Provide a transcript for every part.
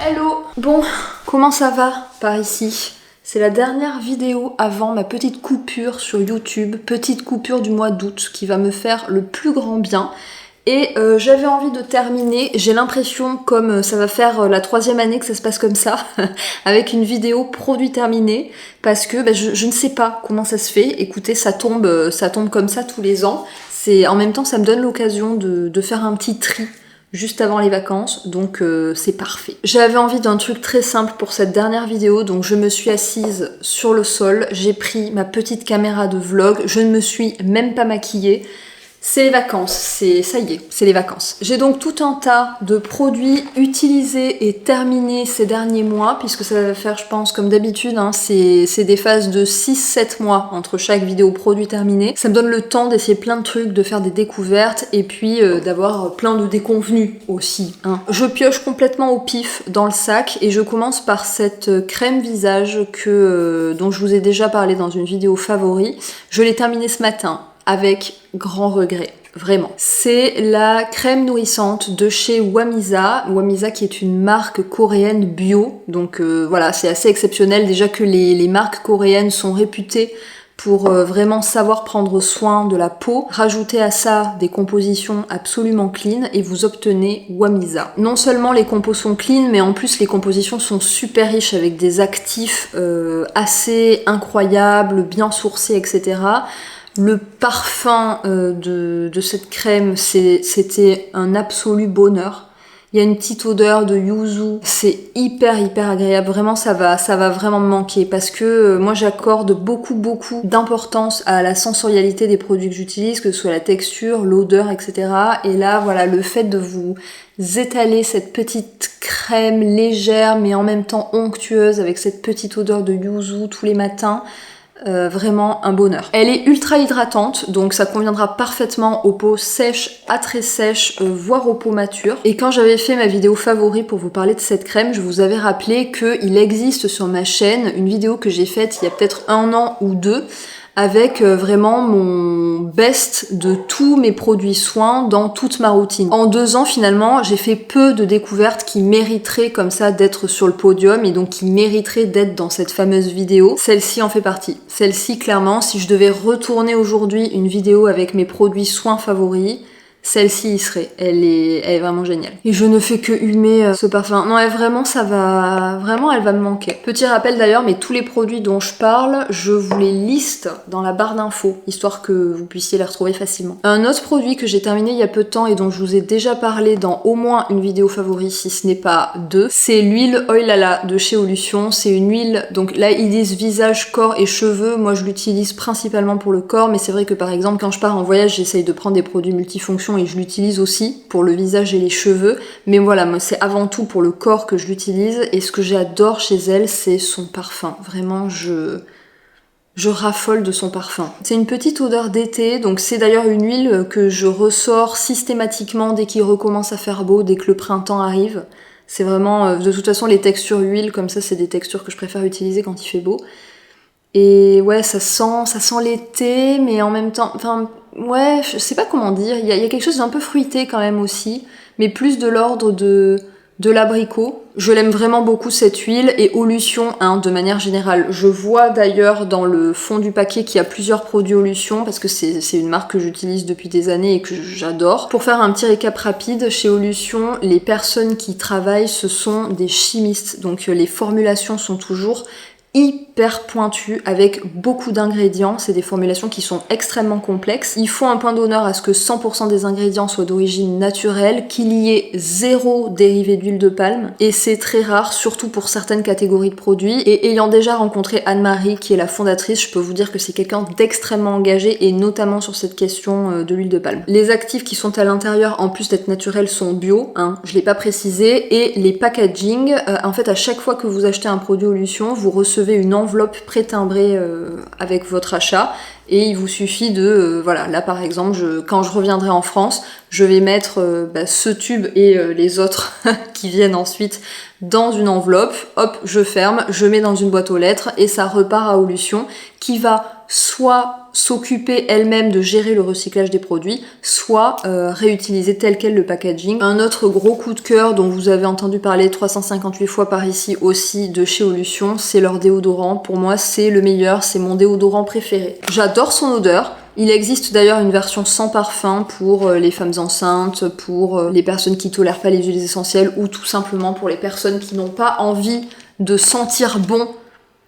Hello! Bon, comment ça va par ici? C'est la dernière vidéo avant ma petite coupure sur YouTube, petite coupure du mois d'août qui va me faire le plus grand bien. Et j'avais envie de terminer, j'ai l'impression comme ça va faire la 3e année que ça se passe comme ça, avec une vidéo produit terminé, parce que je ne sais pas comment ça se fait. Écoutez, ça tombe comme ça tous les ans. En même temps, ça me donne l'occasion de faire un petit tri juste avant les vacances, donc c'est parfait. J'avais envie d'un truc très simple pour cette dernière vidéo, donc je me suis assise sur le sol, j'ai pris ma petite caméra de vlog, je ne me suis même pas maquillée. C'est les vacances, ça y est, c'est les vacances. J'ai donc tout un tas de produits utilisés et terminés ces derniers mois, puisque ça va faire, je pense, comme d'habitude, c'est des phases de 6-7 mois entre chaque vidéo produit terminé. Ça me donne le temps d'essayer plein de trucs, de faire des découvertes, et puis d'avoir plein de déconvenus aussi. Je pioche complètement au pif dans le sac, et je commence par cette crème visage dont je vous ai déjà parlé dans une vidéo favori. Je l'ai terminée ce matin, avec grand regret, vraiment. C'est la crème nourrissante de chez Wamisa. Wamisa qui est une marque coréenne bio, donc voilà, c'est assez exceptionnel. Déjà que les marques coréennes sont réputées pour vraiment savoir prendre soin de la peau. Rajoutez à ça des compositions absolument clean et vous obtenez Wamisa. Non seulement les compos sont clean, mais en plus les compositions sont super riches avec des actifs assez incroyables, bien sourcés, etc. Le parfum de cette crème, c'était un absolu bonheur. Il y a une petite odeur de yuzu, c'est hyper agréable, vraiment ça va vraiment me manquer parce que moi j'accorde beaucoup d'importance à la sensorialité des produits que j'utilise, que ce soit la texture, l'odeur, etc. Et là voilà, le fait de vous étaler cette petite crème légère mais en même temps onctueuse avec cette petite odeur de yuzu tous les matins, vraiment un bonheur. Elle est ultra hydratante, donc ça conviendra parfaitement aux peaux sèches à très sèches, voire aux peaux matures. Et quand j'avais fait ma vidéo favori pour vous parler de cette crème, je vous avais rappelé qu'il existe sur ma chaîne une vidéo que j'ai faite il y a peut-être 1 an ou 2, avec vraiment mon best de tous mes produits soins dans toute ma routine. En 2 ans, finalement, j'ai fait peu de découvertes qui mériteraient comme ça d'être sur le podium et donc qui mériteraient d'être dans cette fameuse vidéo. Celle-ci en fait partie. Celle-ci, clairement, si je devais retourner aujourd'hui une vidéo avec mes produits soins favoris, celle-ci y serait. Elle est vraiment géniale. Et je ne fais que humer ce parfum. Non, elle va me manquer. Petit rappel d'ailleurs, mais tous les produits dont je parle, je vous les liste dans la barre d'infos, histoire que vous puissiez les retrouver facilement. Un autre produit que j'ai terminé il y a peu de temps et dont je vous ai déjà parlé dans au moins une vidéo favori, si ce n'est pas 2, c'est l'huile Oilala de chez Olution. C'est une huile, donc là ils disent visage, corps et cheveux. Moi je l'utilise principalement pour le corps, mais c'est vrai que par exemple quand je pars en voyage, j'essaye de prendre des produits multifonctions et je l'utilise aussi pour le visage et les cheveux, mais voilà, moi c'est avant tout pour le corps que je l'utilise, et ce que j'adore chez elle, c'est son parfum. Vraiment, je raffole de son parfum. C'est une petite odeur d'été, donc c'est d'ailleurs une huile que je ressors systématiquement dès qu'il recommence à faire beau, dès que le printemps arrive. C'est vraiment, de toute façon, les textures huiles comme ça, c'est des textures que je préfère utiliser quand il fait beau. Et ouais, ça sent l'été, mais en même temps, enfin, ouais, je sais pas comment dire, il y a quelque chose d'un peu fruité quand même aussi, mais plus de l'ordre de l'abricot. Je l'aime vraiment beaucoup cette huile, et Olution, de manière générale. Je vois d'ailleurs dans le fond du paquet qu'il y a plusieurs produits Olution, parce que c'est une marque que j'utilise depuis des années et que j'adore. Pour faire un petit récap rapide, chez Olution, les personnes qui travaillent, ce sont des chimistes, donc les formulations sont toujours hyper pointu avec beaucoup d'ingrédients. C'est des formulations qui sont extrêmement complexes. Il faut un point d'honneur à ce que 100% des ingrédients soient d'origine naturelle, qu'il y ait 0 dérivé d'huile de palme, et c'est très rare, surtout pour certaines catégories de produits. Et ayant déjà rencontré Anne-Marie, qui est la fondatrice, je peux vous dire que c'est quelqu'un d'extrêmement engagé, et notamment sur cette question de l'huile de palme. Les actifs qui sont à l'intérieur, en plus d'être naturels, sont bio, je l'ai pas précisé, et les packaging, en fait à chaque fois que vous achetez un produit Olution, vous recevez une enveloppe pré-timbrée avec votre achat, et il vous suffit de, voilà, là par exemple, quand je reviendrai en France, je vais mettre ce tube et les autres qui viennent ensuite dans une enveloppe, hop, je ferme, je mets dans une boîte aux lettres, et ça repart à Olution, qui va soit s'occuper elle-même de gérer le recyclage des produits, soit réutiliser tel quel le packaging. Un autre gros coup de cœur dont vous avez entendu parler 358 fois par ici aussi de chez Olution, c'est leur déodorant. Pour moi, c'est le meilleur, c'est mon déodorant préféré. J'adore son odeur. Il existe d'ailleurs une version sans parfum pour les femmes enceintes, pour les personnes qui tolèrent pas les huiles essentielles ou tout simplement pour les personnes qui n'ont pas envie de sentir bon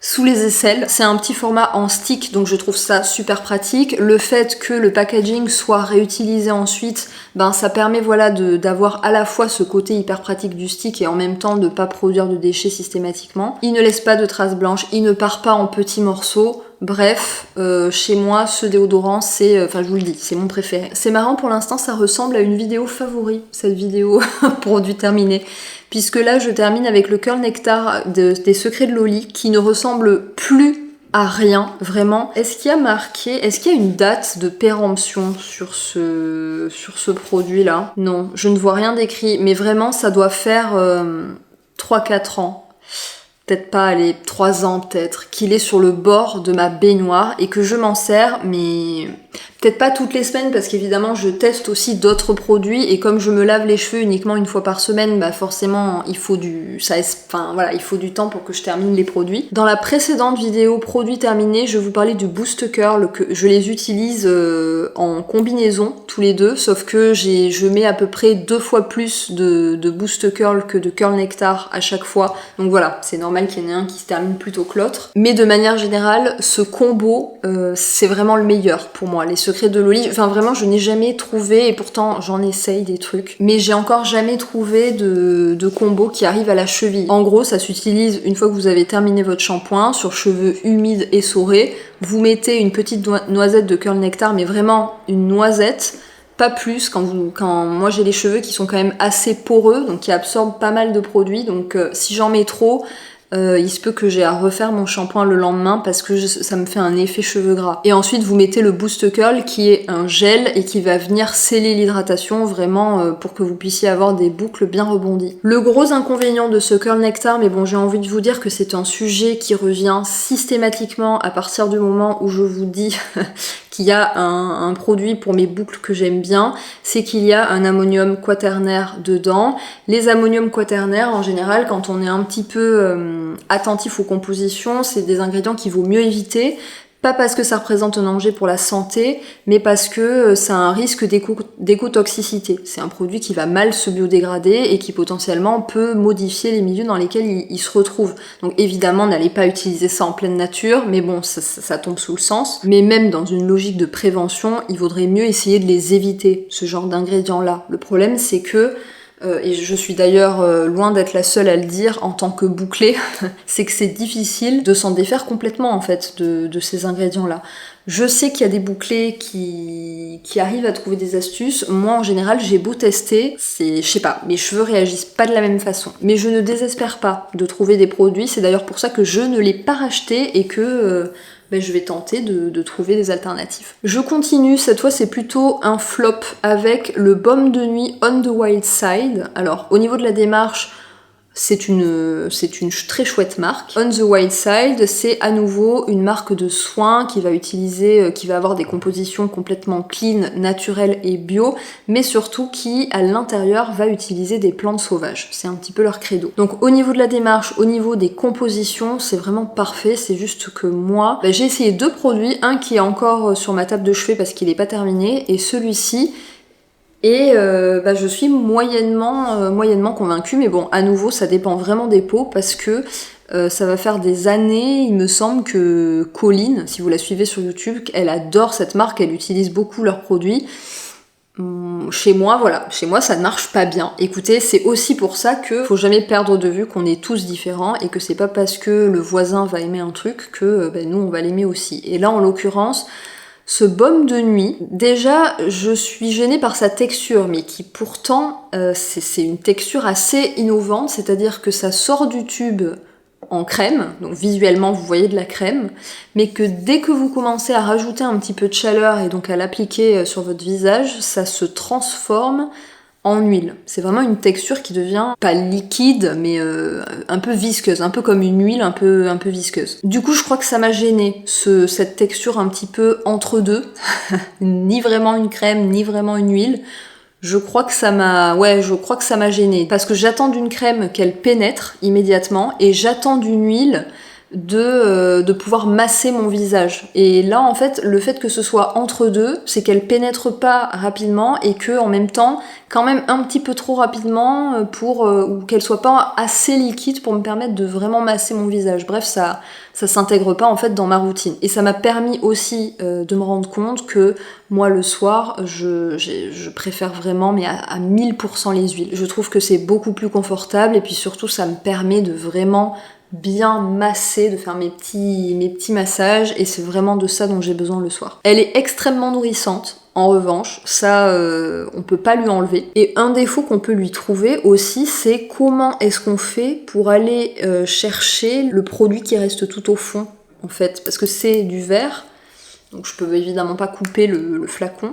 sous les aisselles. C'est un petit format en stick, donc je trouve ça super pratique. Le fait que le packaging soit réutilisé ensuite, ben ça permet voilà d'avoir à la fois ce côté hyper pratique du stick et en même temps de pas produire de déchets systématiquement. Il ne laisse pas de traces blanches, il ne part pas en petits morceaux. Bref, chez moi, ce déodorant, c'est, enfin je vous le dis, c'est mon préféré. C'est marrant, pour l'instant, ça ressemble à une vidéo favori, cette vidéo produit terminé. Puisque là, je termine avec le Curl Nectar des Secrets de Loli, qui ne ressemble plus à rien, vraiment. Est-ce qu'il y a une date de péremption sur ce produit-là? Non, je ne vois rien d'écrit, mais vraiment, ça doit faire 3-4 ans. Peut-être pas, allez, 3 ans peut-être, qu'il est sur le bord de ma baignoire et que je m'en sers, mais peut-être pas toutes les semaines parce qu'évidemment je teste aussi d'autres produits et comme je me lave les cheveux uniquement une fois par semaine, bah forcément il faut du temps pour que je termine les produits. Dans la précédente vidéo produits terminés, je vous parlais du Boost Curl, que je les utilise en combinaison tous les deux, sauf que je mets à peu près 2 fois plus de Boost Curl que de Curl Nectar à chaque fois, donc voilà, c'est normal qu'il y en ait un qui se termine plutôt que l'autre. Mais de manière générale, ce combo, c'est vraiment le meilleur pour moi. Les Secrets de Loli, enfin vraiment, je n'ai jamais trouvé, et pourtant j'en essaye des trucs, mais j'ai encore jamais trouvé de combo qui arrive à la cheville. En gros, ça s'utilise une fois que vous avez terminé votre shampoing, sur cheveux humides et essorés, vous mettez une petite noisette de Curl Nectar, mais vraiment une noisette, pas plus, quand moi j'ai les cheveux qui sont quand même assez poreux, donc qui absorbent pas mal de produits, donc si j'en mets trop, il se peut que j'ai à refaire mon shampoing le lendemain parce que ça me fait un effet cheveux gras. Et ensuite vous mettez le Boost Curl qui est un gel et qui va venir sceller l'hydratation vraiment pour que vous puissiez avoir des boucles bien rebondies. Le gros inconvénient de ce Curl Nectar, mais bon j'ai envie de vous dire que c'est un sujet qui revient systématiquement à partir du moment où je vous dis qu'il y a un produit pour mes boucles que j'aime bien, c'est qu'il y a un ammonium quaternaire dedans. Les ammoniums quaternaires, en général, quand on est un petit peu attentif aux compositions, c'est des ingrédients qu'il vaut mieux éviter. Pas parce que ça représente un danger pour la santé, mais parce que ça a un risque d'écotoxicité. C'est un produit qui va mal se biodégrader et qui potentiellement peut modifier les milieux dans lesquels il se retrouve. Donc évidemment, n'allez pas utiliser ça en pleine nature, mais bon, ça tombe sous le sens. Mais même dans une logique de prévention, il vaudrait mieux essayer de les éviter, ce genre d'ingrédients-là. Le problème, c'est que et je suis d'ailleurs loin d'être la seule à le dire en tant que bouclée, c'est que c'est difficile de s'en défaire complètement en fait de ces ingrédients-là. Je sais qu'il y a des bouclés qui arrivent à trouver des astuces. Moi en général j'ai beau tester, je sais pas, mes cheveux réagissent pas de la même façon. Mais je ne désespère pas de trouver des produits, c'est d'ailleurs pour ça que je ne l'ai pas racheté et que je vais tenter de trouver des alternatives. Je continue, cette fois c'est plutôt un flop avec le baume de nuit On the Wild Side. Alors au niveau de la démarche, c'est une très chouette marque. On the Wild Side, c'est à nouveau une marque de soins qui va avoir des compositions complètement clean, naturelles et bio, mais surtout qui, à l'intérieur, va utiliser des plantes sauvages. C'est un petit peu leur credo. Donc au niveau de la démarche, au niveau des compositions, c'est vraiment parfait. C'est juste que moi, j'ai essayé 2 produits, un qui est encore sur ma table de chevet parce qu'il n'est pas terminé, et celui-ci. Et je suis moyennement convaincue, mais bon, à nouveau, ça dépend vraiment des peaux, parce que ça va faire des années, il me semble que Colline, si vous la suivez sur YouTube, elle adore cette marque, elle utilise beaucoup leurs produits. Chez moi, ça ne marche pas bien. Écoutez, c'est aussi pour ça que faut jamais perdre de vue qu'on est tous différents et que c'est pas parce que le voisin va aimer un truc que nous on va l'aimer aussi. Et là, en l'occurrence, ce baume de nuit, déjà je suis gênée par sa texture, mais qui pourtant c'est une texture assez innovante, c'est-à-dire que ça sort du tube en crème, donc visuellement vous voyez de la crème, mais que dès que vous commencez à rajouter un petit peu de chaleur et donc à l'appliquer sur votre visage, ça se transforme en huile. C'est vraiment une texture qui devient pas liquide, mais un peu visqueuse, un peu comme une huile un peu visqueuse. Du coup, je crois que ça m'a gêné, cette texture un petit peu entre deux, ni vraiment une crème, ni vraiment une huile. Je crois que ça m'a gêné parce que j'attends d'une crème qu'elle pénètre immédiatement et j'attends d'une huile de pouvoir masser mon visage. Et là, en fait, le fait que ce soit entre deux, c'est qu'elle pénètre pas rapidement et que en même temps, quand même un petit peu trop rapidement ou qu'elle soit pas assez liquide pour me permettre de vraiment masser mon visage. Bref, ça s'intègre pas en fait dans ma routine. Et ça m'a permis aussi de me rendre compte que moi le soir, je préfère vraiment mais à 1000% les huiles. Je trouve que c'est beaucoup plus confortable et puis surtout ça me permet de vraiment bien masser, de faire mes petits massages et c'est vraiment de ça dont j'ai besoin le soir. Elle est extrêmement nourrissante. En revanche, ça, on peut pas lui enlever. Et un défaut qu'on peut lui trouver aussi, c'est comment est-ce qu'on fait pour aller chercher le produit qui reste tout au fond, en fait. Parce que c'est du verre, donc je peux évidemment pas couper le flacon.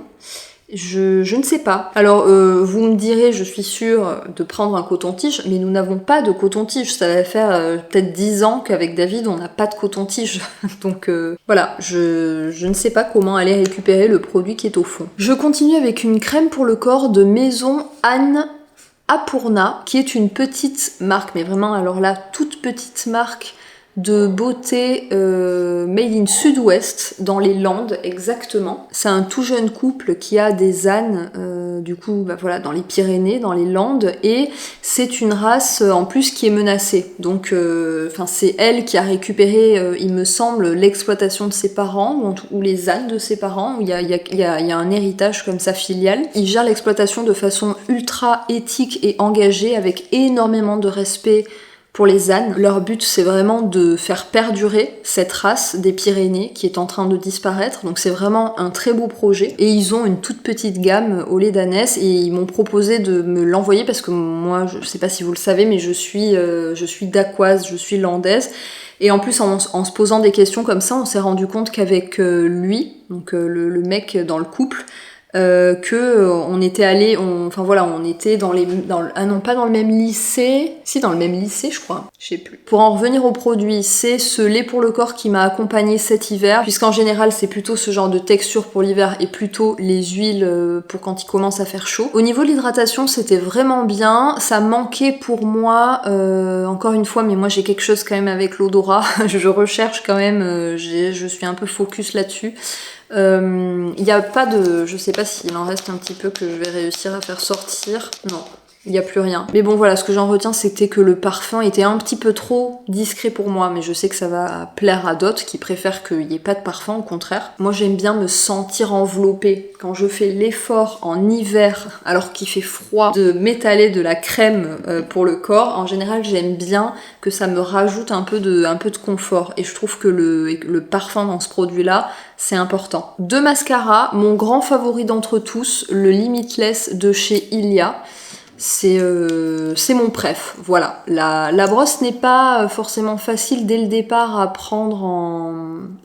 Je ne sais pas. Alors, vous me direz, je suis sûre, de prendre un coton-tige, mais nous n'avons pas de coton-tige. Ça va faire peut-être 10 ans qu'avec David, on n'a pas de coton-tige. Donc voilà, je ne sais pas comment aller récupérer le produit qui est au fond. Je continue avec une crème pour le corps de Maison Anne Apurna, qui est une petite marque, mais vraiment, alors là, toute petite marque de beauté made in Sud-Ouest, dans les Landes exactement. C'est un tout jeune couple qui a des ânes, du coup, bah voilà, dans les Pyrénées, dans les Landes, et c'est une race en plus qui est menacée. Donc, c'est elle qui a récupéré, il me semble, l'exploitation de ses parents, ou les ânes de ses parents, où il y a un héritage comme sa filiale. Il gère l'exploitation de façon ultra éthique et engagée, avec énormément de respect pour les ânes. Leur but, c'est vraiment de faire perdurer cette race des Pyrénées qui est en train de disparaître. Donc c'est vraiment un très beau projet. Et ils ont une toute petite gamme au lait d'ânesse et ils m'ont proposé de me l'envoyer parce que moi, je sais pas si vous le savez, mais je suis dacquoise, je suis landaise. Et en plus, en se posant des questions comme ça, on s'est rendu compte qu'avec lui, donc le mec dans le couple, on était on était pas dans le même lycée, si dans le même lycée je crois, je sais plus. Pour en revenir au produit, c'est ce lait pour le corps qui m'a accompagnée cet hiver, puisqu'en général c'est plutôt ce genre de texture pour l'hiver et plutôt les huiles pour quand il commence à faire chaud. Au niveau de l'hydratation, c'était vraiment bien, ça manquait pour moi, encore une fois, mais moi j'ai quelque chose quand même avec l'odorat, je recherche quand même, je suis un peu focus là-dessus. Il n'y a pas de... Je sais pas s'il en reste un petit peu que je vais réussir à faire sortir. Non, il n'y a plus rien. Mais bon voilà, ce que j'en retiens, c'était que le parfum était un petit peu trop discret pour moi, mais je sais que ça va plaire à d'autres qui préfèrent qu'il n'y ait pas de parfum, au contraire. Moi j'aime bien me sentir enveloppée. Quand je fais l'effort en hiver, alors qu'il fait froid, de m'étaler de la crème pour le corps, en général j'aime bien que ça me rajoute un peu de confort. Et je trouve que le parfum dans ce produit-là, c'est important. Deux mascaras, mon grand favori d'entre tous, le Limitless de chez Ilia. C'est mon préf, voilà. La brosse n'est pas forcément facile dès le départ à prendre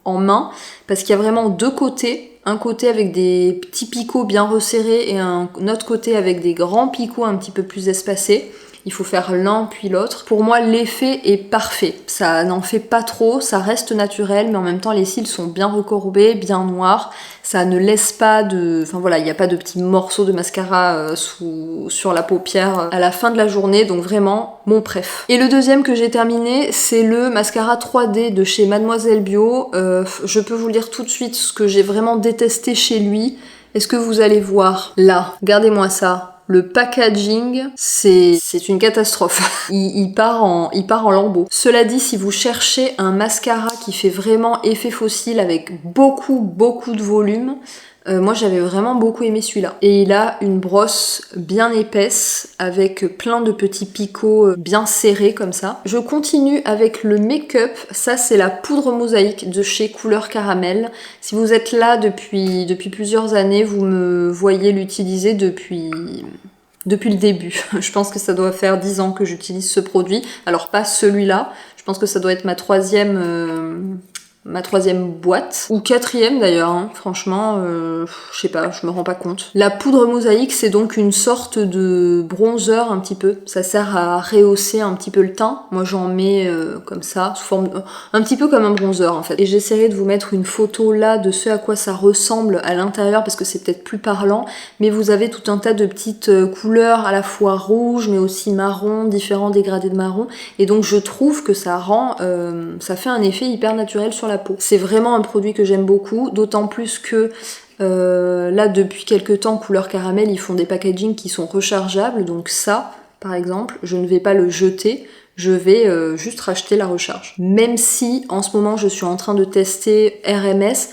en main, parce qu'il y a vraiment deux côtés. Un côté avec des petits picots bien resserrés et un autre côté avec des grands picots un petit peu plus espacés. Il faut faire l'un puis l'autre. Pour moi, l'effet est parfait. Ça n'en fait pas trop, ça reste naturel, mais en même temps, les cils sont bien recourbés, bien noirs. Ça ne laisse pas de... Enfin voilà, il n'y a pas de petits morceaux de mascara sur la paupière à la fin de la journée, donc vraiment, mon préf. Et le deuxième que j'ai terminé, c'est le mascara 3D de chez Mademoiselle Bio. Je peux vous le dire tout de suite, ce que j'ai vraiment détesté chez lui. Est-ce que vous allez voir là? Regardez-moi ça. Le packaging, c'est une catastrophe. Il part en lambeaux. Cela dit, si vous cherchez un mascara qui fait vraiment effet fossile avec beaucoup de volume, moi j'avais vraiment beaucoup aimé celui-là. Et il a une brosse bien épaisse avec plein de petits picots bien serrés comme ça. Je continue avec le make-up. Ça c'est la poudre mosaïque de chez Couleur Caramel. Si vous êtes là depuis plusieurs années, vous me voyez l'utiliser depuis le début. Je pense que ça doit faire 10 ans que j'utilise ce produit. Alors pas celui-là. Je pense que ça doit être ma troisième ma 3e boîte, ou 4e d'ailleurs, hein. Franchement, je sais pas, je me rends pas compte. La poudre mosaïque, c'est donc une sorte de bronzer un petit peu, ça sert à rehausser un petit peu le teint. Moi j'en mets comme ça, sous forme un petit peu comme un bronzer en fait. Et j'essaierai de vous mettre une photo là de ce à quoi ça ressemble à l'intérieur parce que c'est peut-être plus parlant, mais vous avez tout un tas de petites couleurs à la fois rouges mais aussi marron, différents dégradés de marron, et donc je trouve que ça rend, ça fait un effet hyper naturel sur la peau. C'est vraiment un produit que j'aime beaucoup, d'autant plus que là depuis quelques temps Couleur Caramel ils font des packagings qui sont rechargeables, donc ça par exemple je ne vais pas le jeter, je vais juste racheter la recharge. Même si en ce moment je suis en train de tester RMS,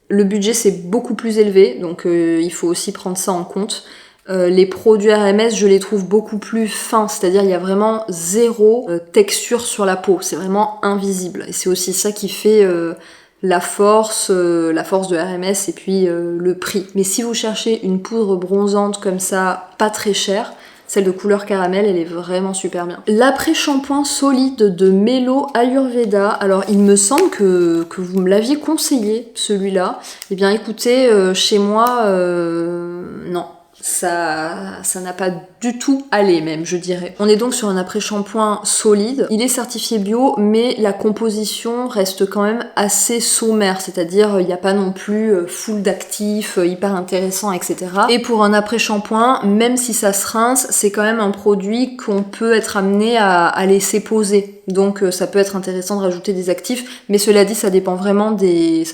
le budget c'est beaucoup plus élevé, donc il faut aussi prendre ça en compte. Les produits RMS, je les trouve beaucoup plus fins, c'est-à-dire il y a vraiment zéro texture sur la peau, c'est vraiment invisible. Et c'est aussi ça qui fait la force de RMS et puis le prix. Mais si vous cherchez une poudre bronzante comme ça, pas très chère, celle de Couleur Caramel, elle est vraiment super bien. L'après-shampoing solide de Melo Ayurveda. Alors, il me semble que vous me l'aviez conseillé, celui-là. Eh bien, écoutez, chez moi, non. Ça n'a pas du tout allé même, je dirais. On est donc sur un après-shampoing solide. Il est certifié bio, mais la composition reste quand même assez sommaire, c'est-à-dire il n'y a pas non plus full d'actifs, hyper intéressant, etc. Et pour un après-shampoing, même si ça se rince, c'est quand même un produit qu'on peut être amené à laisser poser. Donc ça peut être intéressant de rajouter des actifs, mais cela dit, ça dépend vraiment des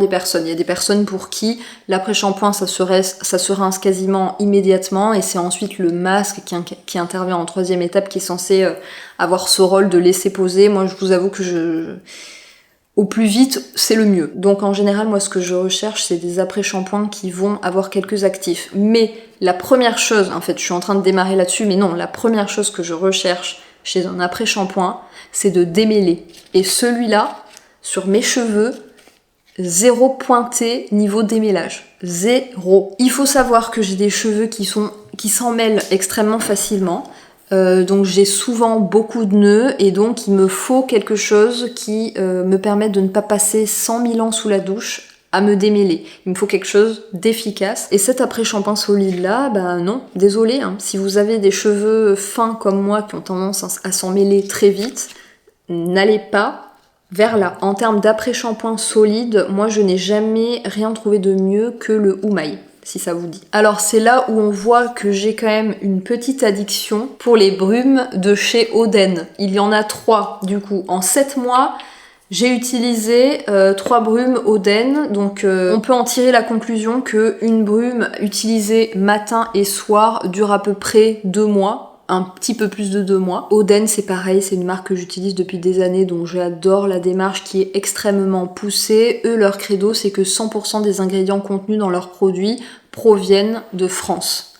personnes. Il y a des personnes pour qui l'après-shampoing ça se rince quasiment immédiatement, et c'est ensuite le masque qui intervient en 3e étape, qui est censé avoir ce rôle de laisser poser. Moi je vous avoue que au plus vite, c'est le mieux. Donc en général, moi ce que je recherche, c'est des après-shampoings qui vont avoir quelques actifs. Mais la première chose, en fait, je suis en train de démarrer là-dessus, mais non, la première chose que je recherche chez un après-shampoing, c'est de démêler. Et celui-là, sur mes cheveux, 0 pointé niveau démêlage. 0. Il faut savoir que j'ai des cheveux qui s'en mêlent extrêmement facilement. Donc j'ai souvent beaucoup de nœuds, et donc il me faut quelque chose qui me permette de ne pas passer 100 000 ans sous la douche à me démêler. Il me faut quelque chose d'efficace. Et cet après-shampoing solide là, bah non, désolé, hein. Si vous avez des cheveux fins comme moi qui ont tendance à s'en mêler très vite, n'allez pas vers là. En termes d'après-shampoing solide, moi je n'ai jamais rien trouvé de mieux que le Oumaï, si ça vous dit. Alors c'est là où on voit que j'ai quand même une petite addiction pour les brumes de chez Oden. Il y en a 3 du coup. En 7 mois, j'ai utilisé 3 brumes Oden, donc on peut en tirer la conclusion que une brume utilisée matin et soir dure à peu près 2 mois. Un petit peu plus de 2 mois. Oden c'est pareil, c'est une marque que j'utilise depuis des années, donc j'adore la démarche qui est extrêmement poussée. Eux, leur credo, c'est que 100% des ingrédients contenus dans leurs produits proviennent de France.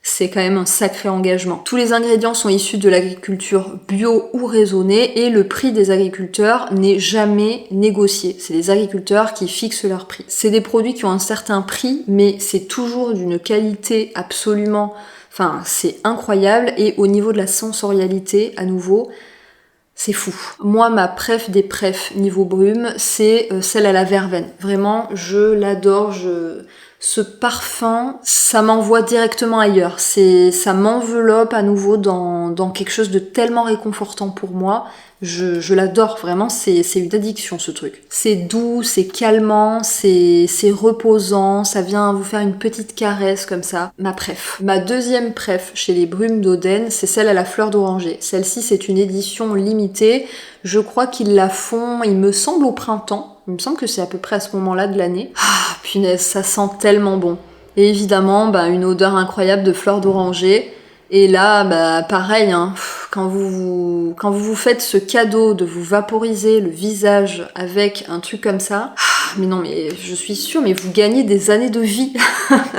C'est quand même un sacré engagement. Tous les ingrédients sont issus de l'agriculture bio ou raisonnée, et le prix des agriculteurs n'est jamais négocié. C'est les agriculteurs qui fixent leur prix. C'est des produits qui ont un certain prix, mais c'est toujours d'une qualité absolument... Enfin, c'est incroyable, et au niveau de la sensorialité, à nouveau, c'est fou. Moi, ma préf des préfs niveau brume, c'est celle à la verveine. Vraiment, je l'adore, ce parfum, ça m'envoie directement ailleurs. Ça m'enveloppe à nouveau dans quelque chose de tellement réconfortant pour moi. Je l'adore, vraiment, c'est une addiction ce truc. C'est doux, c'est calmant, c'est reposant, ça vient vous faire une petite caresse comme ça. Ma préf. Ma 2e préf chez les brumes d'Oden, c'est celle à la fleur d'oranger. Celle-ci, c'est une édition limitée. Je crois qu'ils la font, il me semble, au printemps. Il me semble que c'est à peu près à ce moment-là de l'année. Ah, punaise, ça sent tellement bon. Et évidemment, une odeur incroyable de fleur d'oranger. Et là, pareil, hein, quand vous faites ce cadeau de vous vaporiser le visage avec un truc comme ça, mais non, mais je suis sûre, mais vous gagnez des années de vie.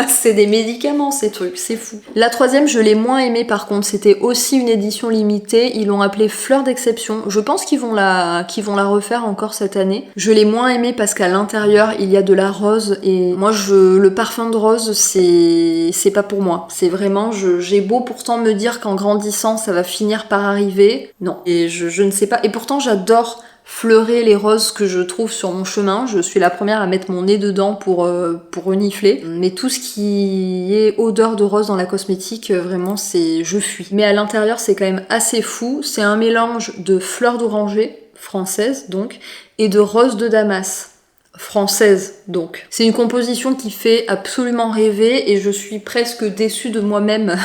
C'est des médicaments, ces trucs, c'est fou. La 3e, je l'ai moins aimée par contre, c'était aussi une édition limitée, ils l'ont appelée Fleur d'exception. Je pense qu'ils vont la refaire encore cette année. Je l'ai moins aimée parce qu'à l'intérieur, il y a de la rose, et moi, le parfum de rose, c'est pas pour moi. C'est vraiment, j'ai beau pourtant me dire qu'en grandissant, ça va finir par arriver. Non, et je ne sais pas. Et pourtant, j'adore fleurer les roses que je trouve sur mon chemin. Je suis la première à mettre mon nez dedans pour renifler. Mais tout ce qui est odeur de rose dans la cosmétique, vraiment, je fuis. Mais à l'intérieur, c'est quand même assez fou. C'est un mélange de fleurs d'oranger, françaises donc, et de rose de Damas. Française donc. C'est une composition qui fait absolument rêver et je suis presque déçue de moi-même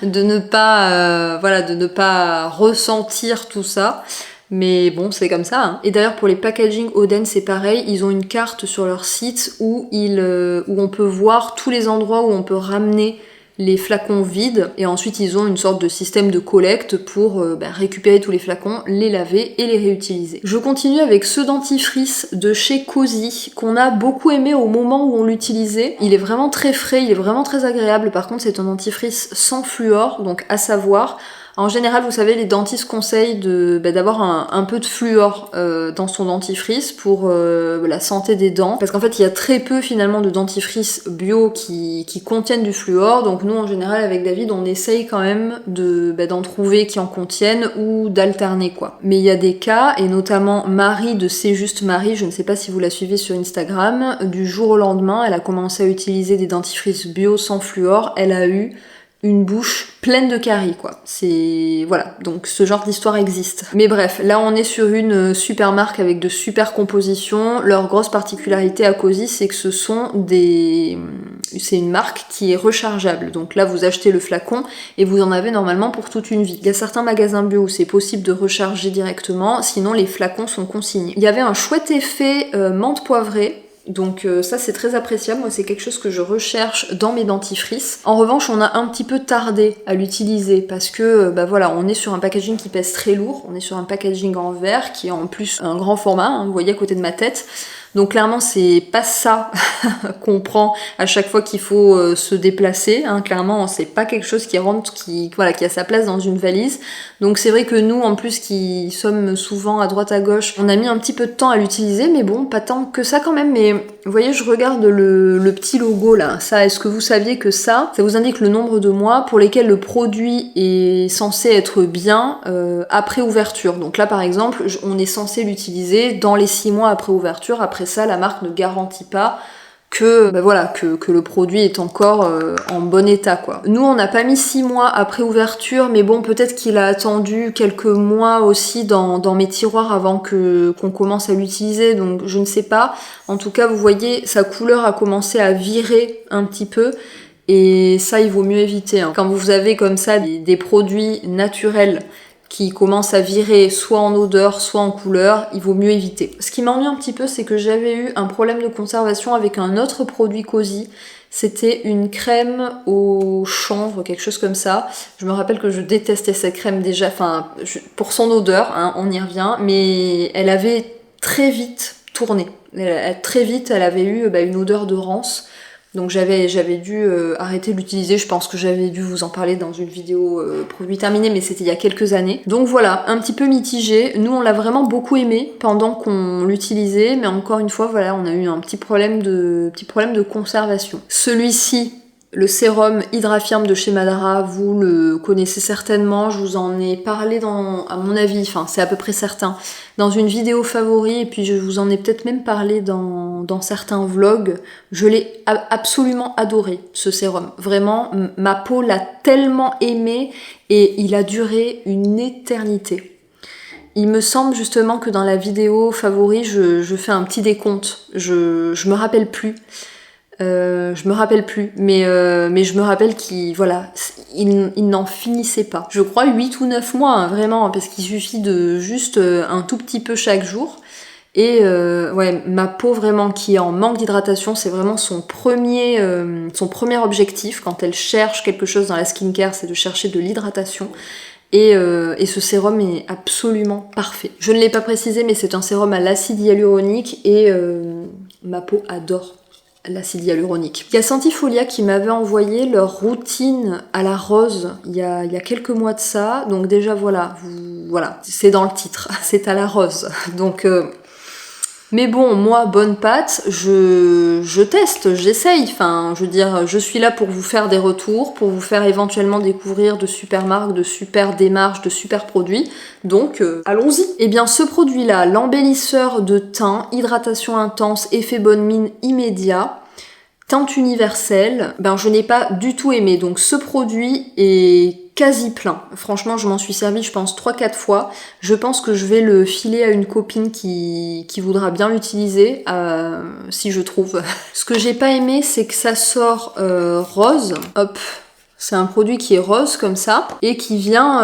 de ne pas ressentir tout ça. Mais bon, c'est comme ça. Hein. Et d'ailleurs, pour les packaging Oden, c'est pareil. Ils ont une carte sur leur site où on peut voir tous les endroits où on peut ramener les flacons vides. Et ensuite, ils ont une sorte de système de collecte pour récupérer tous les flacons, les laver et les réutiliser. Je continue avec ce dentifrice de chez Cozy qu'on a beaucoup aimé au moment où on l'utilisait. Il est vraiment très frais, il est vraiment très agréable. Par contre, c'est un dentifrice sans fluor, donc à savoir... En général, vous savez, les dentistes conseillent d'avoir un peu de fluor dans son dentifrice pour la santé des dents. Parce qu'en fait, il y a très peu finalement de dentifrices bio qui contiennent du fluor. Donc nous, en général, avec David, on essaye quand même d'en trouver qui en contiennent ou d'alterner quoi. Mais il y a des cas, et notamment Marie de C'est Juste Marie, je ne sais pas si vous la suivez sur Instagram, du jour au lendemain, elle a commencé à utiliser des dentifrices bio sans fluor. Elle a eu une bouche pleine de caries quoi. Voilà, donc ce genre d'histoire existe. Mais bref, là on est sur une super marque avec de super compositions. Leur grosse particularité à Cozy, c'est que c'est une marque qui est rechargeable. Donc là vous achetez le flacon et vous en avez normalement pour toute une vie. Il y a certains magasins bio où c'est possible de recharger directement, sinon les flacons sont consignés. Il y avait un chouette effet menthe poivrée. Donc ça c'est très appréciable, moi c'est quelque chose que je recherche dans mes dentifrices. En revanche on a un petit peu tardé à l'utiliser parce que on est sur un packaging qui pèse très lourd, on est sur un packaging en verre qui est en plus un grand format, hein, vous voyez à côté de ma tête. Donc clairement c'est pas ça qu'on prend à chaque fois qu'il faut se déplacer, hein. Clairement c'est pas quelque chose qui rentre, qui a sa place dans une valise. Donc c'est vrai que nous en plus qui sommes souvent à droite à gauche, on a mis un petit peu de temps à l'utiliser, mais bon pas tant que ça quand même. Mais vous voyez je regarde le petit logo là, ça, est-ce que vous saviez que ça vous indique le nombre de mois pour lesquels le produit est censé être bien après ouverture. Donc là par exemple on est censé l'utiliser dans les 6 mois après ouverture. Après ça, la marque ne garantit pas que le produit est encore en bon état quoi. Nous on n'a pas mis 6 mois après ouverture, mais bon peut-être qu'il a attendu quelques mois aussi dans mes tiroirs avant qu'on commence à l'utiliser, donc je ne sais pas. En tout cas vous voyez sa couleur a commencé à virer un petit peu et ça il vaut mieux éviter. Hein. Quand vous avez comme ça des produits naturels qui commence à virer soit en odeur, soit en couleur, il vaut mieux éviter. Ce qui m'ennuie un petit peu, c'est que j'avais eu un problème de conservation avec un autre produit Cozy. C'était une crème au chanvre, quelque chose comme ça. Je me rappelle que je détestais cette crème déjà, pour son odeur, hein, on y revient, mais elle avait très vite tourné. Très vite, elle avait eu une odeur de rance. Donc j'avais dû arrêter de l'utiliser, je pense que j'avais dû vous en parler dans une vidéo produit terminé, mais c'était il y a quelques années. Donc voilà, un petit peu mitigé. Nous on l'a vraiment beaucoup aimé pendant qu'on l'utilisait, mais encore une fois voilà, on a eu un petit problème de conservation. Celui-ci, le sérum Hydrafirm de chez Madara, vous le connaissez certainement, je vous en ai parlé à mon avis, c'est à peu près certain, dans une vidéo favori, et puis je vous en ai peut-être même parlé dans certains vlogs. Je l'ai absolument adoré, ce sérum. Vraiment, ma peau l'a tellement aimé, et il a duré une éternité. Il me semble justement que dans la vidéo favori, je fais un petit décompte, je me rappelle plus. Mais je me rappelle qu'il n'en finissait pas. Je crois 8 ou 9 mois, hein, vraiment, parce qu'il suffit de juste un tout petit peu chaque jour. Et ma peau vraiment qui est en manque d'hydratation, c'est vraiment son premier objectif quand elle cherche quelque chose dans la skincare, c'est de chercher de l'hydratation. Et ce sérum est absolument parfait. Je ne l'ai pas précisé, mais c'est un sérum à l'acide hyaluronique et ma peau adore l'acide hyaluronique. Il y a Sentifolia qui m'avait envoyé leur routine à la rose il y a quelques mois de ça. Donc déjà voilà, c'est dans le titre, c'est à la rose. Donc Mais bon, moi, bonne pâte, je teste, j'essaye. Enfin, je veux dire, je suis là pour vous faire des retours, pour vous faire éventuellement découvrir de super marques, de super démarches, de super produits. Donc, allons-y. Et bien, ce produit-là, l'embellisseur de teint, hydratation intense, effet bonne mine immédiat, teinte universelle, ben je n'ai pas du tout aimé. Donc ce produit est quasi plein. Franchement, je m'en suis servi, je pense, 3-4 fois. Je pense que je vais le filer à une copine qui voudra bien l'utiliser, si je trouve. Ce que j'ai pas aimé, c'est que ça sort rose. Hop. C'est un produit qui est rose comme ça et qui vient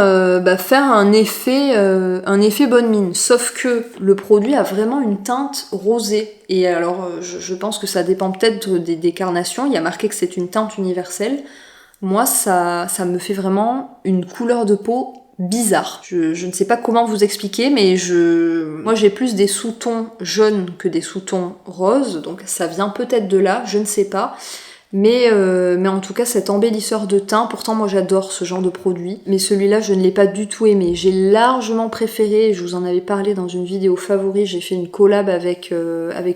faire un effet bonne mine. Sauf que le produit a vraiment une teinte rosée. Et alors, je pense que ça dépend peut-être des carnations. Il y a marqué que c'est une teinte universelle. Moi, ça me fait vraiment une couleur de peau bizarre. Je ne sais pas comment vous expliquer, mais moi j'ai plus des sous-tons jaunes que des sous-tons roses. Donc ça vient peut-être de là, je ne sais pas. Mais en tout cas, cet embellisseur de teint, pourtant moi j'adore ce genre de produit, mais celui-là je ne l'ai pas du tout aimé. J'ai largement préféré, je vous en avais parlé dans une vidéo favori, j'ai fait une collab avec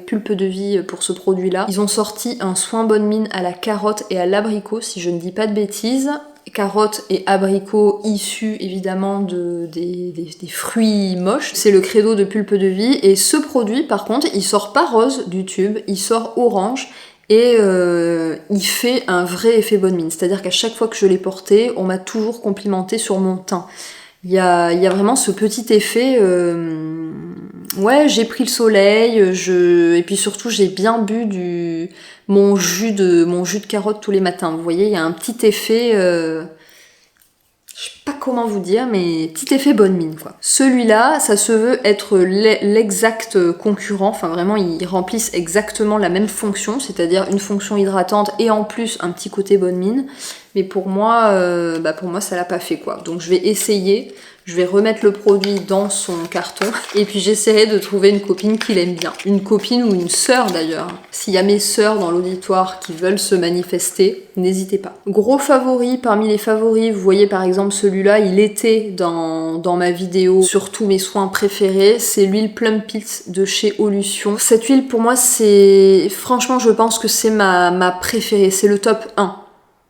Pulpe de Vie pour ce produit-là. Ils ont sorti un soin bonne mine à la carotte et à l'abricot, si je ne dis pas de bêtises. Carottes et abricots issus évidemment des fruits moches. C'est le credo de Pulpe de Vie. Et ce produit, par contre, il sort pas rose du tube, il sort orange. Et il fait un vrai effet bonne mine. C'est-à-dire qu'à chaque fois que je l'ai porté, on m'a toujours complimenté sur mon teint. Il y a vraiment ce petit effet... Ouais, j'ai pris le soleil, et puis surtout j'ai bien bu mon jus de carotte tous les matins. Vous voyez, il y a un petit effet... Je sais pas comment vous dire, mais petit effet bonne mine, quoi. Celui-là, ça se veut être l'exact concurrent, enfin vraiment, ils remplissent exactement la même fonction, c'est-à-dire une fonction hydratante et en plus un petit côté bonne mine. Mais pour moi, ça l'a pas fait, quoi. Donc je vais essayer, je vais remettre le produit dans son carton, et puis j'essaierai de trouver une copine qui l'aime bien. Une copine ou une sœur d'ailleurs. S'il y a mes sœurs dans l'auditoire qui veulent se manifester, n'hésitez pas. Gros favori, parmi les favoris, vous voyez par exemple celui-là, il était dans ma vidéo sur tous mes soins préférés, c'est l'huile Plum Pills de chez Olution. Cette huile pour moi franchement je pense que c'est ma préférée, c'est le top 1.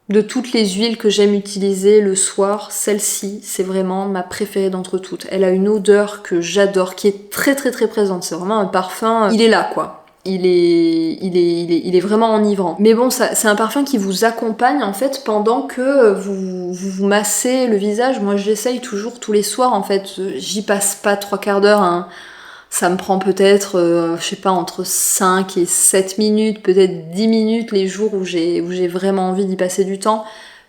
De toutes les huiles que j'aime utiliser le soir, celle-ci, c'est vraiment ma préférée d'entre toutes. Elle a une odeur que j'adore, qui est très très très présente. C'est vraiment un parfum, il est là quoi. Il est vraiment enivrant. Mais bon, c'est un parfum qui vous accompagne en fait pendant que vous massez le visage. Moi j'essaye toujours tous les soirs en fait. J'y passe pas 3/4 d'heure, hein. Ça me prend peut-être, je sais pas, entre 5 et 7 minutes, peut-être 10 minutes les jours où j'ai vraiment envie d'y passer du temps.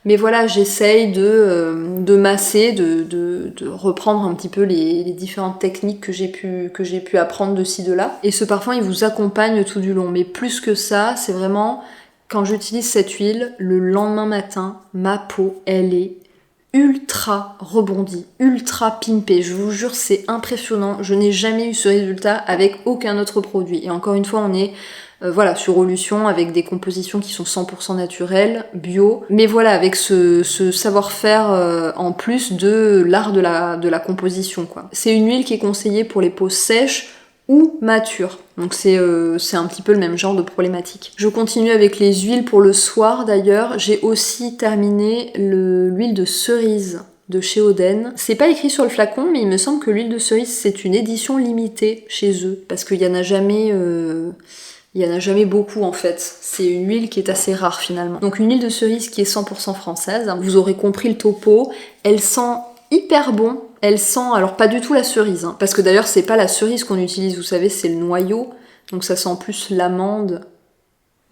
Mais voilà, j'essaye de masser, de reprendre un petit peu les différentes techniques que j'ai pu apprendre de ci, de là. Et ce parfum, il vous accompagne tout du long. Mais plus que ça, c'est vraiment, quand j'utilise cette huile, le lendemain matin, ma peau, elle est ultra rebondi, ultra pimpé. Je vous jure, c'est impressionnant. Je n'ai jamais eu ce résultat avec aucun autre produit. Et encore une fois, on est sur Olution avec des compositions qui sont 100% naturelles, bio. Mais voilà, avec ce savoir-faire en plus de l'art de la composition, quoi. C'est une huile qui est conseillée pour les peaux sèches ou mature. Donc c'est un petit peu le même genre de problématique. Je continue avec les huiles pour le soir d'ailleurs. J'ai aussi terminé l'huile de cerise de chez Oden. C'est pas écrit sur le flacon, mais il me semble que l'huile de cerise c'est une édition limitée chez eux, parce qu'il y en a jamais... Il y en a jamais beaucoup en fait, c'est une huile qui est assez rare finalement. Donc une huile de cerise qui est 100% française, hein. Vous aurez compris le topo, elle sent hyper bon, elle sent, alors pas du tout la cerise, hein, parce que d'ailleurs c'est pas la cerise qu'on utilise, vous savez, c'est le noyau, donc ça sent plus l'amande.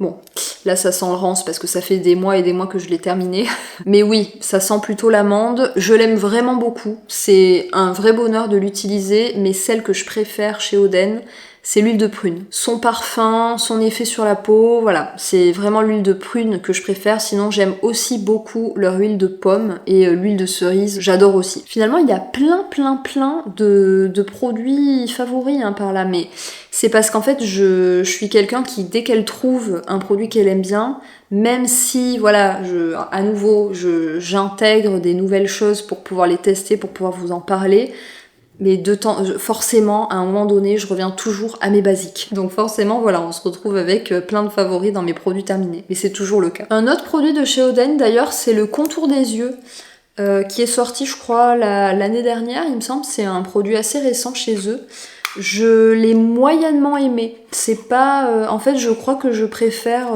Bon, là ça sent le rance parce que ça fait des mois et des mois que je l'ai terminé. Mais oui, ça sent plutôt l'amande. Je l'aime vraiment beaucoup. C'est un vrai bonheur de l'utiliser, mais celle que je préfère chez Oden, c'est l'huile de prune. Son parfum, son effet sur la peau, voilà. C'est vraiment l'huile de prune que je préfère. Sinon, j'aime aussi beaucoup leur huile de pomme et l'huile de cerise. J'adore aussi. Finalement, il y a plein de produits favoris par là, mais c'est parce qu'en fait, je suis quelqu'un qui, dès qu'elle trouve un produit qu'elle aime bien, même si, voilà, à nouveau, j'intègre des nouvelles choses pour pouvoir les tester, pour pouvoir vous en parler, Mais forcément, à un moment donné, je reviens toujours à mes basiques. Donc forcément, voilà, on se retrouve avec plein de favoris dans mes produits terminés. Mais c'est toujours le cas. Un autre produit de chez Oden, d'ailleurs, c'est le contour des yeux, qui est sorti, je crois, l'année dernière, il me semble. C'est un produit assez récent chez eux. Je l'ai moyennement aimé. C'est pas... en fait, je crois que je préfère...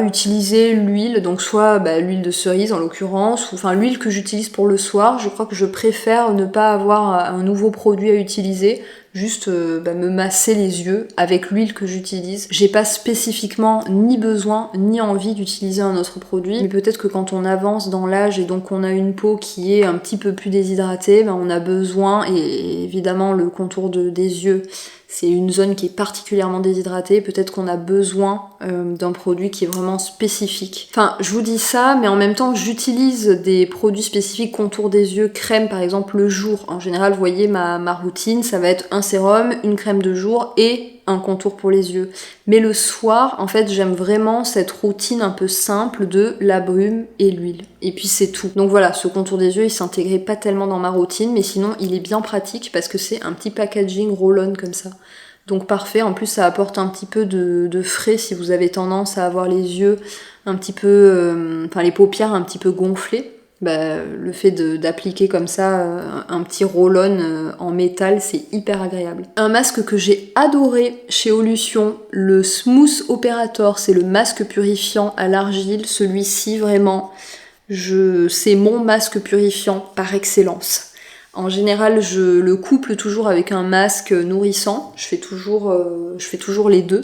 utiliser l'huile, donc soit l'huile de cerise en l'occurrence, ou enfin l'huile que j'utilise pour le soir. Je crois que je préfère ne pas avoir un nouveau produit à utiliser, juste me masser les yeux avec l'huile que j'utilise. J'ai pas spécifiquement ni besoin ni envie d'utiliser un autre produit, mais peut-être que quand on avance dans l'âge et donc on a une peau qui est un petit peu plus déshydratée, on a besoin, et évidemment le contour des yeux, c'est une zone qui est particulièrement déshydratée, peut-être qu'on a besoin d'un produit qui est vraiment spécifique. Enfin, je vous dis ça, mais en même temps, j'utilise des produits spécifiques contour des yeux, crème par exemple le jour. En général, vous voyez, ma routine, ça va être un sérum, une crème de jour et un contour pour les yeux. Mais le soir, en fait, j'aime vraiment cette routine un peu simple de la brume et l'huile. Et puis c'est tout. Donc voilà, ce contour des yeux, il s'intégrait pas tellement dans ma routine, mais sinon, il est bien pratique parce que c'est un petit packaging roll-on comme ça. Donc parfait, en plus ça apporte un petit peu de frais si vous avez tendance à avoir les yeux un petit peu... les paupières un petit peu gonflées. Le fait d'appliquer comme ça un petit roll-on en métal, c'est hyper agréable. Un masque que j'ai adoré chez Olution, le Smooth Operator, c'est le masque purifiant à l'argile. Celui-ci, vraiment, c'est mon masque purifiant par excellence. En général, je le couple toujours avec un masque nourrissant. Je fais toujours les deux.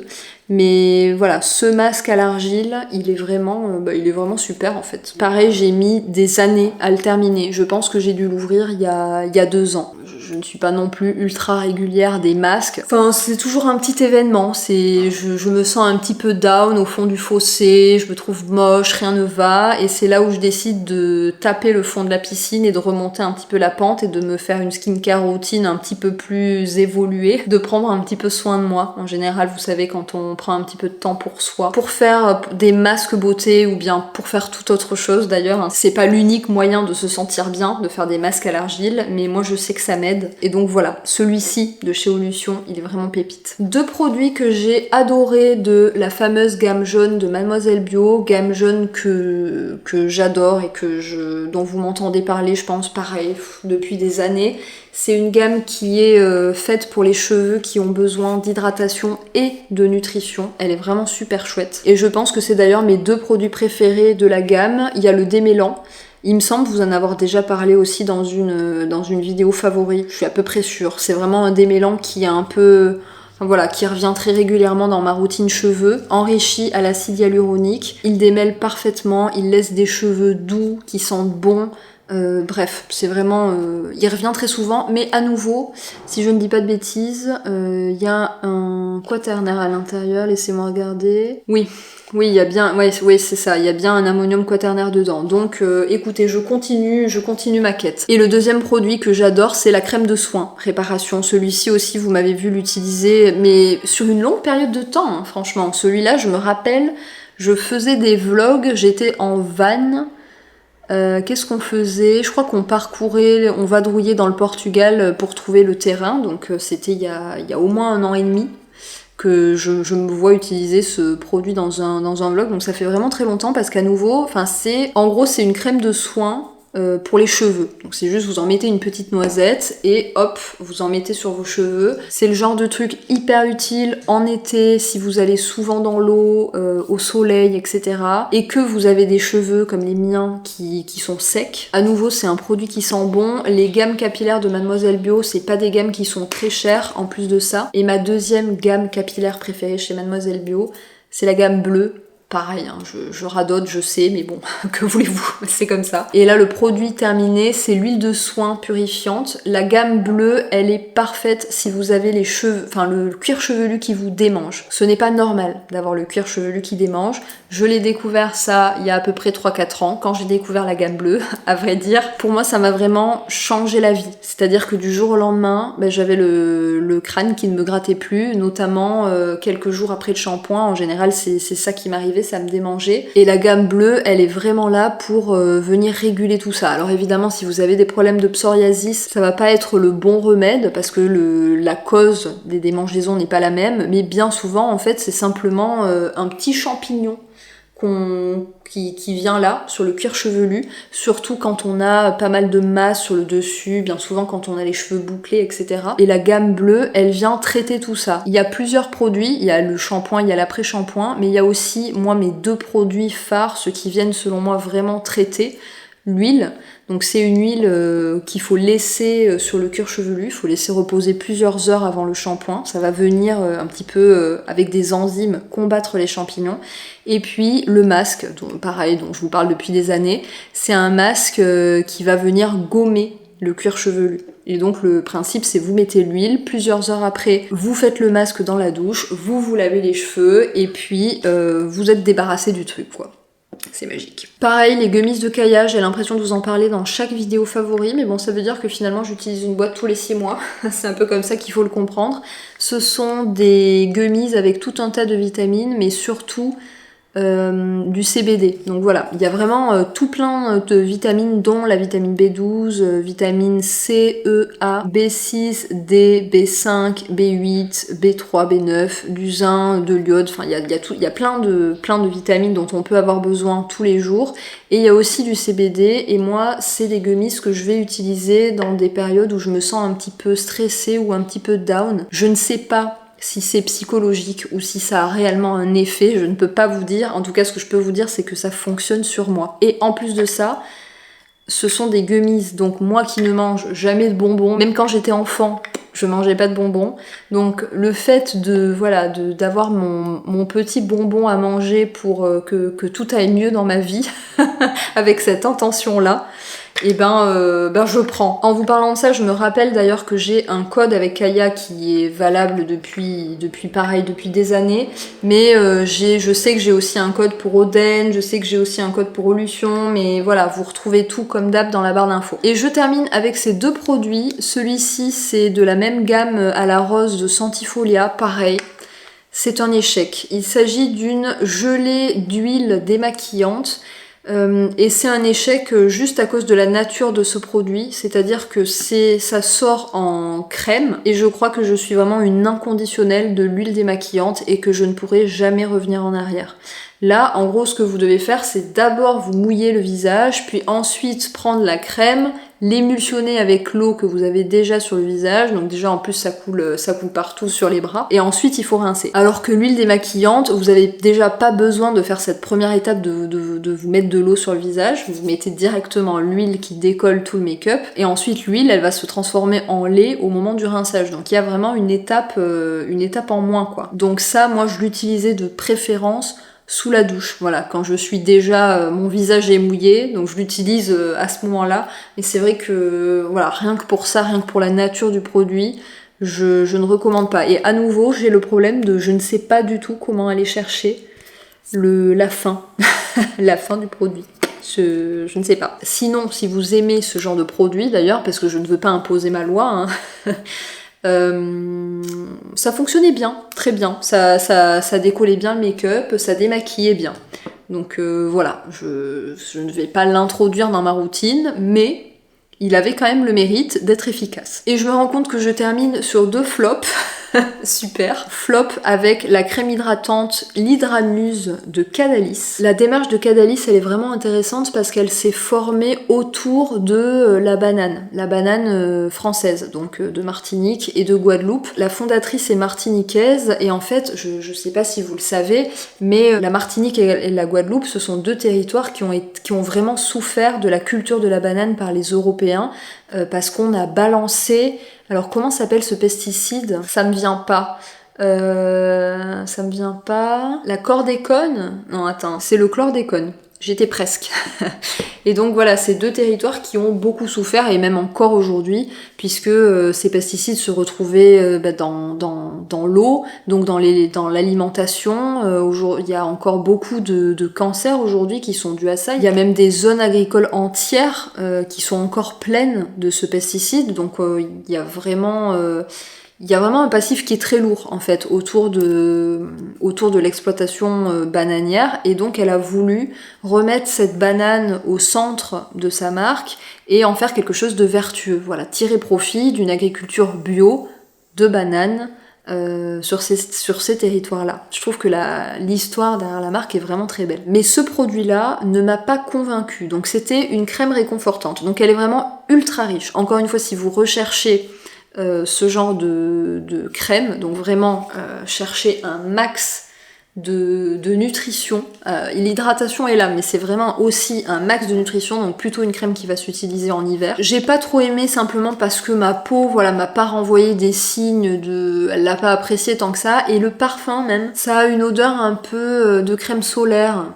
Mais voilà, ce masque à l'argile, il est vraiment super en fait. Pareil, j'ai mis des années à le terminer. Je pense que j'ai dû l'ouvrir il y a 2 ans. Je ne suis pas non plus ultra régulière des masques. Enfin, c'est toujours un petit événement. Je me sens un petit peu down au fond du fossé, je me trouve moche, rien ne va. Et c'est là où je décide de taper le fond de la piscine et de remonter un petit peu la pente et de me faire une skincare routine un petit peu plus évoluée, de prendre un petit peu soin de moi. En général, vous savez, quand on prend un petit peu de temps pour soi, pour faire des masques beauté ou bien pour faire toute autre chose d'ailleurs. C'est pas l'unique moyen de se sentir bien, de faire des masques à l'argile, mais moi je sais que ça m'aide. Et donc voilà, celui-ci de chez Olution, il est vraiment pépite. 2 produits que j'ai adorés de la fameuse gamme jaune de Mademoiselle Bio, gamme jaune que j'adore et dont vous m'entendez parler, je pense, pareil, depuis des années. C'est une gamme qui est faite pour les cheveux qui ont besoin d'hydratation et de nutrition. Elle est vraiment super chouette. Et je pense que c'est d'ailleurs mes 2 produits préférés de la gamme. Il y a le démêlant. Il me semble vous en avoir déjà parlé aussi dans une vidéo favori. Je suis à peu près sûre. C'est vraiment un démêlant qui est qui revient très régulièrement dans ma routine cheveux, enrichi à l'acide hyaluronique. Il démêle parfaitement, il laisse des cheveux doux, qui sentent bon. Bref, c'est vraiment... il revient très souvent, mais à nouveau, si je ne dis pas de bêtises, il y a un quaternaire à l'intérieur, laissez-moi regarder. Oui, il y a bien... Oui, c'est ça, il y a bien un ammonium quaternaire dedans. Donc, écoutez, je continue ma quête. Et le deuxième produit que j'adore, c'est la crème de soin, réparation. Celui-ci aussi, vous m'avez vu l'utiliser, mais sur une longue période de temps, hein, franchement. Celui-là, je me rappelle, je faisais des vlogs, j'étais en van... qu'est-ce qu'on faisait? Je crois qu'on on vadrouillait dans le Portugal pour trouver le terrain, donc c'était il y a au moins 1 an et demi que je me vois utiliser ce produit dans un vlog, donc ça fait vraiment très longtemps parce qu'à nouveau, c'est une crème de soin pour les cheveux. Donc c'est juste, vous en mettez une petite noisette et hop, vous en mettez sur vos cheveux. C'est le genre de truc hyper utile en été, si vous allez souvent dans l'eau, au soleil, etc. Et que vous avez des cheveux comme les miens qui sont secs. À nouveau, c'est un produit qui sent bon. Les gammes capillaires de Mademoiselle Bio, c'est pas des gammes qui sont très chères en plus de ça. Et ma deuxième gamme capillaire préférée chez Mademoiselle Bio, c'est la gamme bleue. Pareil, hein, je radote, je sais, mais bon, que voulez-vous, c'est comme ça. Et là, le produit terminé, c'est l'huile de soin purifiante. La gamme bleue, elle est parfaite si vous avez les cheveux, le cuir chevelu qui vous démange. Ce n'est pas normal d'avoir le cuir chevelu qui démange. Je l'ai découvert ça il y a à peu près 3-4 ans, quand j'ai découvert la gamme bleue, à vrai dire. Pour moi, ça m'a vraiment changé la vie. C'est-à-dire que du jour au lendemain, j'avais le crâne qui ne me grattait plus, notamment quelques jours après le shampoing. En général, c'est ça qui m'arrivait. savez, ça me démangeait. Et la gamme bleue, elle est vraiment là pour venir réguler tout ça. Alors évidemment, si vous avez des problèmes de psoriasis, ça va pas être le bon remède parce que la cause des démangeaisons n'est pas la même, mais bien souvent, en fait, c'est simplement un petit champignon qui vient là, sur le cuir chevelu, surtout quand on a pas mal de masse sur le dessus, bien souvent quand on a les cheveux bouclés, etc. Et la gamme bleue, elle vient traiter tout ça. Il y a plusieurs produits, il y a le shampoing, il y a l'après-shampoing, mais il y a aussi, moi, mes 2 produits phares, ceux qui viennent selon moi vraiment traiter. L'huile, donc c'est une huile qu'il faut laisser sur le cuir chevelu, il faut laisser reposer plusieurs heures avant le shampoing, ça va venir un petit peu avec des enzymes combattre les champignons. Et puis le masque, pareil, dont je vous parle depuis des années, c'est un masque qui va venir gommer le cuir chevelu. Et donc le principe c'est vous mettez l'huile, plusieurs heures après vous faites le masque dans la douche, vous lavez les cheveux et puis vous êtes débarrassé du truc quoi. C'est magique. Pareil, les gummies de Kaya, j'ai l'impression de vous en parler dans chaque vidéo favori, mais bon, ça veut dire que finalement j'utilise une boîte tous les 6 mois. C'est un peu comme ça qu'il faut le comprendre. Ce sont des gummies avec tout un tas de vitamines, mais surtout du CBD. Donc voilà, il y a vraiment tout plein de vitamines, dont la vitamine B12, vitamine C, E, A, B6, D, B5, B8, B3, B9, du zinc, de l'iode, enfin il y a plein de vitamines dont on peut avoir besoin tous les jours. Et il y a aussi du CBD, et moi c'est des gummies que je vais utiliser dans des périodes où je me sens un petit peu stressée ou un petit peu down. Je ne sais pas si c'est psychologique ou si ça a réellement un effet, je ne peux pas vous dire. En tout cas, ce que je peux vous dire, c'est que ça fonctionne sur moi. Et en plus de ça, ce sont des gummies. Donc moi qui ne mange jamais de bonbons, même quand j'étais enfant, je mangeais pas de bonbons. Donc le fait d'avoir mon petit bonbon à manger pour que tout aille mieux dans ma vie, avec cette intention-là, et ben je prends. En vous parlant de ça, je me rappelle d'ailleurs que j'ai un code avec Kaya qui est valable depuis des années, mais je sais que j'ai aussi un code pour Oden, je sais que j'ai aussi un code pour Olution, mais voilà, vous retrouvez tout comme d'hab dans la barre d'infos. Et je termine avec ces 2 produits. Celui-ci, c'est de la même gamme à la rose de Santifolia, pareil. C'est un échec. Il s'agit d'une gelée d'huile démaquillante. Et c'est un échec juste à cause de la nature de ce produit, c'est-à-dire que ça sort en crème et je crois que je suis vraiment une inconditionnelle de l'huile démaquillante et que je ne pourrai jamais revenir en arrière. Là, en gros, ce que vous devez faire, c'est d'abord vous mouiller le visage, puis ensuite prendre la crème, l'émulsionner avec l'eau que vous avez déjà sur le visage, donc déjà en plus ça coule partout sur les bras, et ensuite il faut rincer. Alors que l'huile démaquillante, vous avez déjà pas besoin de faire cette première étape de vous mettre de l'eau sur le visage, vous mettez directement l'huile qui décolle tout le make-up, et ensuite l'huile elle va se transformer en lait au moment du rinçage, donc il y a vraiment une étape en moins quoi. Donc ça, moi je l'utilisais de préférence sous la douche, voilà, quand je suis déjà, mon visage est mouillé, donc je l'utilise à ce moment-là, et c'est vrai que, voilà, rien que pour ça, rien que pour la nature du produit, je ne recommande pas. Et à nouveau, j'ai le problème de je ne sais pas du tout comment aller chercher la fin, la fin du produit. Je ne sais pas. Sinon, si vous aimez ce genre de produit, d'ailleurs, parce que je ne veux pas imposer ma loi, ça fonctionnait bien, très bien, ça décollait bien le make-up, ça démaquillait bien. Donc voilà, je ne vais pas l'introduire dans ma routine, mais il avait quand même le mérite d'être efficace. Et je me rends compte que je termine sur 2 flops. Super. Flop avec la crème hydratante l'Hydramuse de Cadalis. La démarche de Cadalis, elle est vraiment intéressante parce qu'elle s'est formée autour de la banane française, donc de Martinique et de Guadeloupe. La fondatrice est martiniquaise et en fait, je sais pas si vous le savez, mais la Martinique et la Guadeloupe, ce sont 2 territoires qui ont vraiment souffert de la culture de la banane par les Européens parce qu'on a balancé. Alors comment s'appelle ce pesticide ? Ça me vient pas. La chlordécone ? Non, attends, c'est le chlordécone. J'étais presque. Et donc voilà, c'est 2 territoires qui ont beaucoup souffert, et même encore aujourd'hui, puisque ces pesticides se retrouvaient dans l'eau, donc dans l'alimentation. Il y a encore beaucoup de cancers aujourd'hui qui sont dus à ça. Il y a même des zones agricoles entières qui sont encore pleines de ce pesticide, donc il y a vraiment... Il y a vraiment un passif qui est très lourd en fait autour de l'exploitation bananière, et donc elle a voulu remettre cette banane au centre de sa marque et en faire quelque chose de vertueux. Voilà, tirer profit d'une agriculture bio de bananes sur ces territoires-là. Je trouve que l'histoire derrière la marque est vraiment très belle. Mais ce produit-là ne m'a pas convaincue. Donc c'était une crème réconfortante. Donc elle est vraiment ultra riche. Encore une fois, si vous recherchez ce genre de crème, donc vraiment chercher un max de nutrition. L'hydratation est là, mais c'est vraiment aussi un max de nutrition, donc plutôt une crème qui va s'utiliser en hiver. J'ai pas trop aimé simplement parce que ma peau, voilà, m'a pas renvoyé des signes elle l'a pas apprécié tant que ça, et le parfum même, ça a une odeur un peu de crème solaire.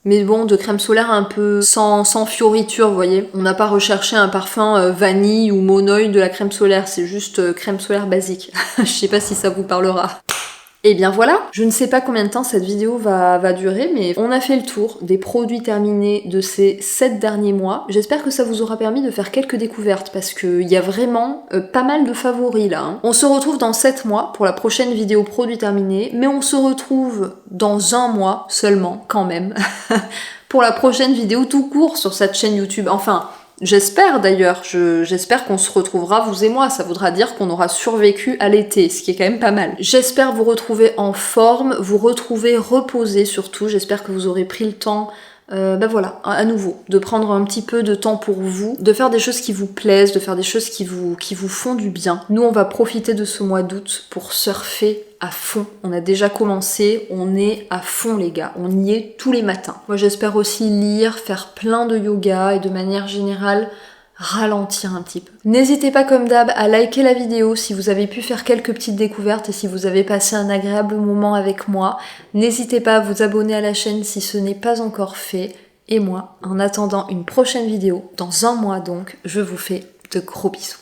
Mais bon, de crème solaire un peu sans fioriture, vous voyez. On n'a pas recherché un parfum vanille ou monoï de la crème solaire, c'est juste crème solaire basique. Je sais pas si ça vous parlera. Et bien voilà, je ne sais pas combien de temps cette vidéo va durer, mais on a fait le tour des produits terminés de ces 7 derniers mois. J'espère que ça vous aura permis de faire quelques découvertes, parce qu'il y a vraiment pas mal de favoris là. On se retrouve dans 7 mois pour la prochaine vidéo produits terminés, mais on se retrouve dans 1 mois seulement, quand même, pour la prochaine vidéo tout court sur cette chaîne YouTube. Enfin, j'espère d'ailleurs, j'espère qu'on se retrouvera, vous et moi, ça voudra dire qu'on aura survécu à l'été, ce qui est quand même pas mal. J'espère vous retrouver en forme, vous retrouver reposé surtout, j'espère que vous aurez pris le temps, voilà, à nouveau, de prendre un petit peu de temps pour vous, de faire des choses qui vous plaisent, de faire des choses qui vous font du bien. Nous, on va profiter de ce mois d'août pour surfer à fond. On a déjà commencé, on est à fond les gars, on y est tous les matins. Moi j'espère aussi lire, faire plein de yoga et de manière générale ralentir un petit peu. N'hésitez pas comme d'hab à liker la vidéo si vous avez pu faire quelques petites découvertes et si vous avez passé un agréable moment avec moi. N'hésitez pas à vous abonner à la chaîne si ce n'est pas encore fait. Et moi, en attendant une prochaine vidéo, dans 1 mois donc, je vous fais de gros bisous.